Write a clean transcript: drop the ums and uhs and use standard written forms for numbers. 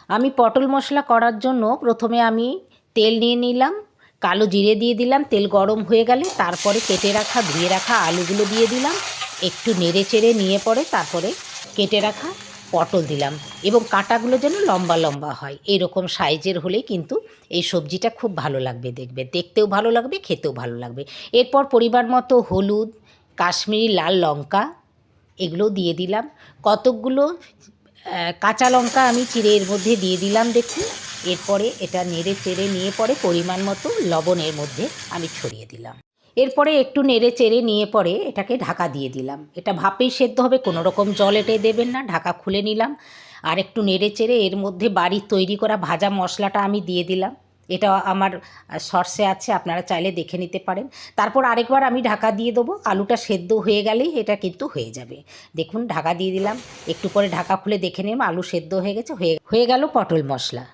আমি পটল মশলা করার জন্য প্রথমে আমি তেল নিয়ে নিলাম, কালো জিরে দিয়ে দিলাম। তেল গরম হয়ে গেলে তারপরে কেটে রাখা ধুয়ে রাখা আলুগুলো দিয়ে দিলাম, একটু নেড়ে চেড়ে নিয়ে পরে তারপরে কেটে রাখা পটল দিলাম এবং কাঁটাগুলো যেন লম্বা লম্বা হয়, এরকম সাইজের হলেই কিন্তু এই সবজিটা খুব ভালো লাগবে, দেখবে দেখতেও ভালো লাগবে, খেতেও ভালো লাগবে। এরপর পরিমাণ মতো হলুদ, কাশ্মীরি লাল লঙ্কা এগুলো দিয়ে দিলাম। কতকগুলো কাঁচা লঙ্কা আমি চিড়ে এর মধ্যে দিয়ে দিলাম দেখুন। এরপরে এটা নেড়ে চেড়ে নিয়ে পরে পরিমাণ মতো লবণ এর মধ্যে আমি ছড়িয়ে দিলাম। এরপরে একটু নেড়ে চেড়ে নিয়ে পরে এটাকে ঢাকা দিয়ে দিলাম। এটা ভাপেই সেদ্ধ হবে, কোনো রকম জল এঁটে দেবেন না। ঢাকা খুলে নিলাম আর একটু নেড়ে চেড়ে এর মধ্যে বাড়ির তৈরি করা ভাজা মশলাটা আমি দিয়ে দিলাম। এটা আমার শর্টসে আছে, আপনারা চাইলে দেখে নিতে পারেন। তারপর আরেকবার আমি ঢাকা দিয়ে দেবো, আলুটা সেদ্ধ হয়ে গেলেই এটা কিন্তু হয়ে যাবে। দেখুন ঢাকা দিয়ে দিলাম, একটু পরে ঢাকা খুলে দেখে নিলাম আলু সেদ্ধ হয়ে গেছে, হয়ে গেল পটল মশলা।